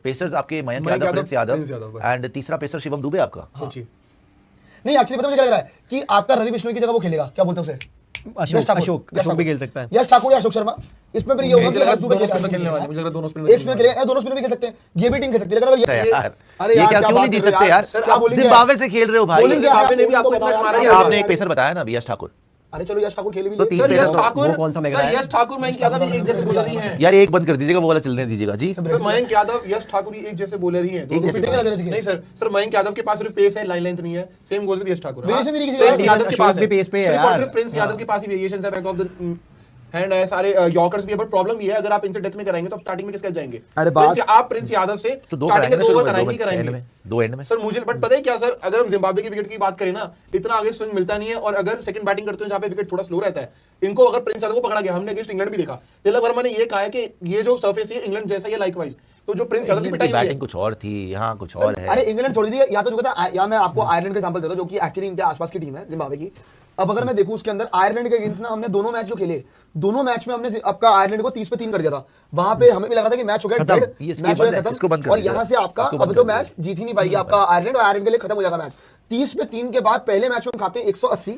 Pacers आपके Mayank Yadav, Prince Yadav and तीसरा pacer Shivam Dubey आपका। नहीं एक्चुअली पता मुझे क्या लग रहा है कि आपका रवि बिश्नोई की जगह वो खेलेगा, क्या बोलते हैं उसे, अशोक भी खेल सकता है, यश ठाकुर या अशोक शर्मा। इसमें फिर ये होगा कि हर्ष दुबे खेलने वाले, मुझे लग रहा है दोनों स्पिनर, एक स्पिनर खेलेगा, दोनों स्पिनर भी खेल सकते हैं, ये भी टीम खेल सकती है। लेकिन अरे ये क्या क्यों नहीं जीत सकते यार, जिम्बाब्वे से खेल रहे हो भाई, आपने एक पेसर बताया ना यश ठाकुर। अरे चलो यश ठाकुर खेले भी नहीं। सर यश ठाकुर कौन सा मैच, यश ठाकुर मयंक यादव एक जैसे बॉलर ही हैं यार, एक बंद कर दीजिएगा वो वाला चलने दीजिएगा जी। सर मयंक यादव यश ठाकुर ही एक जैसे बॉलर ही हैं। नहीं सर मयंक यादव के पास सिर्फ पेस है, लाइन लेंथ नहीं है। Same goal with Yash Thakur, Prince Yadav के पास भी पेस पे है यार, प्रिंस यादव के पास ही वेरिएशंस है, बैक ऑफ द हैंड है, सारे यॉर्कर्स भी है। बट प्रॉब्लम ये है अगर आप इनसे डेथ में कराएंगे तो स्टार्टिंग में किसके जाएंगे? अरे आप प्रिंस यादव से तो दो स्टार्टिंग में 2 ओवर कराएंगे दो एंड में सर। मुझे बट पता है क्या सर, अगर हम जिम्बाब्वे की विकेट की बात करें ना, इतना आगे स्विंग मिलता नहीं है। और अगर सेकंड बैटिंग करते हैं जहां पे विकेट थोड़ा स्लो रहता है, इनको अगर प्रिंस यादव को पकड़ा गया, हमने अगेंस्ट इंग्लैंड भी देखा, तिलक वर्मा ने ये कहा है कि ये जो सरफेस है इंग्लैंड जैसा ही है लाइकवाइज। तो जो प्रिंस यादव की पिटाई बैटिंग कुछ और थी, यहाँ कुछ और है। अरे इंग्लैंड छोड़ दीजिए, या तो पता या मैं आपको आयरलैंड का एग्जांपल देता हूं, जो कि एक्चुअली इनके आसपास की टीम है जिम्बाब्वे की। अब अगर मैं देखूं उसके अंदर आयरलैंड के अगेंस्ट ना हमने दोनों मैच जो खेले, दोनों मैच में हमने आपका आयरलैंड को 30 पे 3 कर दिया था। वहां पे हमें भी लग रहा था कि मैच हो गया डेड, मैच हो गया खत्म, और यहां से आपका अब तो मैच जीत ही नहीं पाएगी आपका आयरलैंड, और आयरलैंड के लिए खत्म हो जाएगा मैच। 30 पे 3 के बाद पहले मैच में हम खाते 180,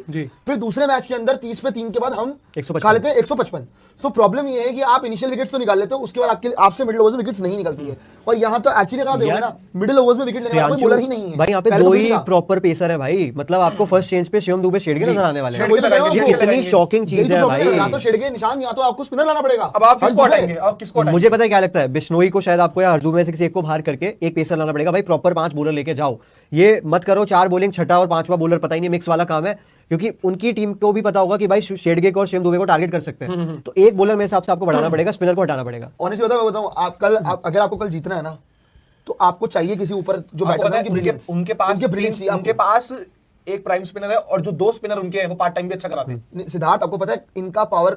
फिर दूसरे मैच के अंदर 30 पे 3 के बाद हम खा लेते हैं 155। सो प्रॉब्लम ये है कि आप इनिशियल विकेट्स तो निकाल लेते हो, उसके बाद आपसे मिडिल ओवर्स में विकेट्स नहीं निकलती है। और यहाँ तो एक्चुअली अगर देखोगे ना, मिडिल ओवर्स में विकेट लेने वाला कोई बॉलर ही नहीं है भाई। यहाँ पे दो ही प्रॉपर पेसर है भाई, मतलब आपको फर्स्ट चेंज पे शिवम दुबे शेडगे नजर आने वाले हैं। कितनी शॉकिंग चीज है भाई, या तो शेडगे निशान, या तो आपको स्पिनर लाना पड़ेगा। अब आप किसको हटाएंगे? आप किसको हटाएंगे? मुझे पता है क्या लगता है, बिश्नोई को शायद आपको या हरजू में से किसी एक को बाहर करके एक पेसर लाना पड़ेगा भाई। प्रॉपर 5 बॉलर लेके जाओ, ये मत करो 4 बॉलिंग छठा और 5वां बॉलर पता ही नहीं, मिक्स वाला काम है। क्योंकि उनकी टीम को भी पता होगा कि भाई शेडगे को और शिवम दुबे को टारगेट कर सकते हैं। तो एक बॉलर मेरे हिसाब से आपको बढ़ाना पड़ेगा, स्पिनर को हटाना पड़ेगा। ऑनेस्टली बताऊं आप कल अगर आपको कल जीतना है ना, तो आपको चाहिए किसी ऊपर जो बैटर है, उनके पास एक प्राइम स्पिनर है, और जो 2 स्पिनर उनके हैं वो पार्ट टाइम भी अच्छा कराते हैं। सिद्धार्थ आपको पता है इनका पावर,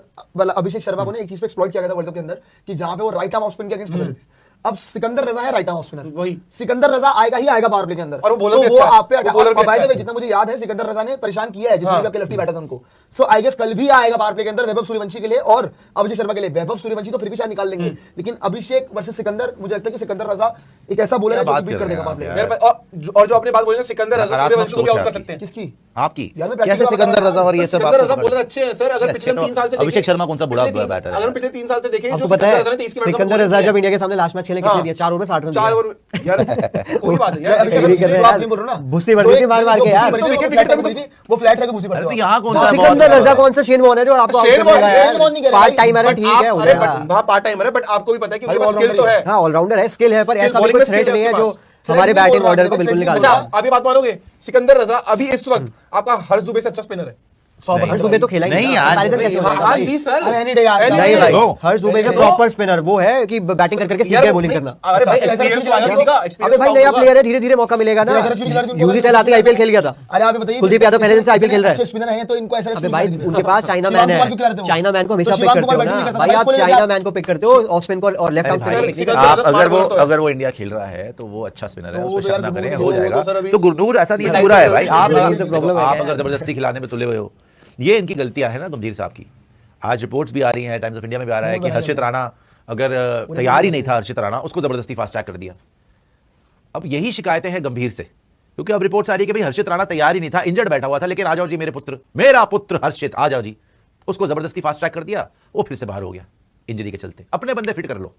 अभिषेक शर्मा को ने एक चीज पे एक्सप्लॉइट किया गया था वर्ल्ड कप के अंदर, कि जहां पे वो राइट आर्म ऑफ स्पिन के अगेंस्ट फंस रहे थे। अब सिकंदर रजा है राइट आर्म ऑफ स्पिनर, वही सिकंदर रजा आएगा ही आएगा पावर प्ले के अंदर, और वो आप पे जितना मुझे याद है सिकंदर रजा ने परेशान किया है जितने भी आपके लेफ्टी बैटर थे उनको। सो आई गेस कल भी आएगा पावर प्ले के अंदर वैभव सूर्यवंशी के लिए और अभिषेक शर्मा के लिए। वैभव सूर्यवंशी तो फिर भी शायद निकाल लेंगे, लेकिन अभिषेक वर्सेस सिकंदर, मुझे लगता है कि सिकंदर रजा एक ऐसा बॉलर है जो बीट कर देगा पावर प्ले। और जो आपने बात बोली ना, सिकंदर रजा सूर्यवंशी को भी आउट कर सकते हैं। किसकी? आपकी। कैसे सिकंदर रजा और ये सब सिकंदर रजा बॉलर अच्छे हैं सर। अगर पिछले 3 साल से अभिषेक शर्मा कौन सा बुरा बैटर है? अगर पिछले 3 साल से देखें, आपको पता है सिकंदर रजा जब इंडिया के सामने लास्ट मैच खेले किसने दिया? 4 ओवर में 60 रन। 4 ओवर यार कोई बात है यार, आप नहीं बोल रहे ना, भुस्सी बढ़ गई मार के यार, वो फ्लैट था कि भुस्सी बढ़। यहां कौन सा सिकंदर रजा कौन सा शेन वॉर्न है जो आपको पार्ट टाइमर है? ठीक है वहां पार्ट टाइमर है, बट आपको भी पता है कि उनके पास स्किल तो है। हां ऑलराउंडर है, स्किल है, पर ऐसा कोई थ्रेट नहीं है जो हमारे बैटिंग ऑर्डर को बिल्कुल निकाल। अच्छा अभी बात मानोगे, सिकंदर रजा अभी इस वक्त आपका हर्ष दुबे से अच्छा स्पिनर है। हर्ष दुबे तो खेला ही नहीं यार, हर्ष दुबे का प्रॉपर स्पिनर वो है कि बैटिंग करके सीधे बॉलिंग करना। अरे भाई अबे भाई नया प्लेयर है, धीरे धीरे मौका मिलेगा ना। यूजी चलाते आईपीएल खेल गया था। अरे आप बताइए, कुलदीप यादव पहले दिन से आईपीएल खेल रहा है। स्पिनर है तो इनको ऐसा। अबे भाई उनके पास चाइना मैन है, चाइना मैन को हमेशा पिक करते हो ना भाई, आप चाइना मैन को पिक करते हो ऑफ स्पिन को और लेफ्ट आर्म स्पिन। अगर वो इंडिया खेल रहा है तो वो अच्छा स्पिनर है, उस पर शक ना करें, हो जाएगा। तो गुरनूर ऐसा नहीं बुरा है भाई, आप अगर जबरदस्ती खिलाने में तुले हुए हो, ये इनकी गलतियां है ना गंभीर साहब की। आज रिपोर्ट्स भी आ रही हैं, टाइम्स ऑफ इंडिया में भी आ रहा है कि हर्षित राणा अगर तैयार ही नहीं था, हर्षित राणा उसको जबरदस्ती फास्ट ट्रैक कर दिया। अब यही शिकायतें हैं गंभीर से, क्योंकि अब रिपोर्ट्स आ रही है कि भाई हर्षित राणा तैयार ही नहीं था, इंजर्ड बैठा हुआ था, लेकिन आ जाओ जी मेरा पुत्र हर्षित आ जाओ जी, उसको जबरदस्ती फास्ट ट्रैक कर दिया, वो फिर से बाहर हो गया इंजरी के चलते। अपने बंदे फिट कर लो।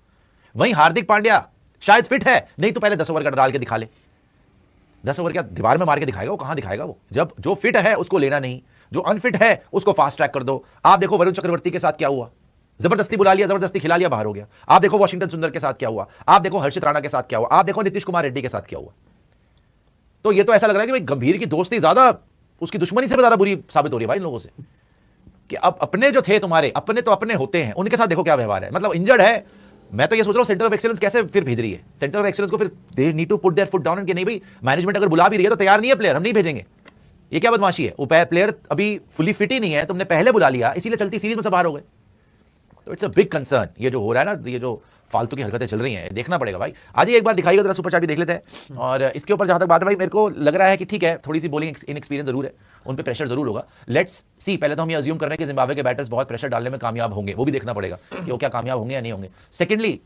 वहीं हार्दिक पांड्या शायद फिट है, नहीं तो पहले 10 ओवर का डाल के दिखा ले। 10 ओवर क्या दीवार में मार के दिखाएगा वो? कहां दिखाएगा वो? जब जो फिट है उसको लेना नहीं, जो अनफिट है उसको फास्ट ट्रैक कर दो। आप देखो वरुण चक्रवर्ती के साथ क्या हुआ, जबरदस्ती बुला लिया, जबरदस्ती खिला लिया, बाहर हो गया। आप देखो वॉशिंगटन सुंदर के साथ क्या हुआ, आप देखो हर्षित राणा के साथ क्या हुआ, आप देखो नीतीश कुमार रेड्डी के साथ क्या हुआ। तो ये तो ऐसा लग रहा है कि भाई गंभीर की दोस्ती ज्यादा उसकी दुश्मनी से भी ज्यादा बुरी साबित हो रही है भाई इन लोगों से, कि अब अपने जो थे तुम्हारे अपने तो अपने होते हैं, उनके साथ देखो क्या व्यवहार है। मतलब इंजर्ड है, मैं तो ये सोच रहा हूं सेंटर ऑफ एक्सीलेंस कैसे फिर भेज रही है। सेंटर ऑफ एक्सीलेंस को फिर they need to put their foot down, कि नहीं भाई मैनेजमेंट अगर बुला भी रही है तो तैयार नहीं है प्लेयर, हम नहीं भेजेंगे। ये क्या बदमाशी है? वो प्लेयर अभी फुली फिट ही नहीं है, तुमने पहले बुला लिया, इसीलिए चलती सीरीज में से बाहर हो गए। तो इट्स अ बिग कंसर्न ये जो हो रहा है ना, ये जो फालतू की हरकतें चल रही हैं, देखना पड़ेगा भाई। आज एक बार दिखाइएगा जरा, सुपर चैट भी देख लेते हैं। और इसके ऊपर जहां तक बात है भाई, मेरे को लग रहा है कि ठीक है थोड़ी सी बॉलिंग इनएक्सपीरियंस जरूर है, उन पे प्रेशर जरूर होगा। लेट्स सी, पहले तो हम ये अज्यूम कर रहे हैं कि जिम्बाब्वे के बैटर्स बहुत प्रेशर डालने में कामयाब होंगे, वो भी देखना पड़ेगा कि वो क्या कामयाब होंगे या नहीं होंगे। सेकेंडली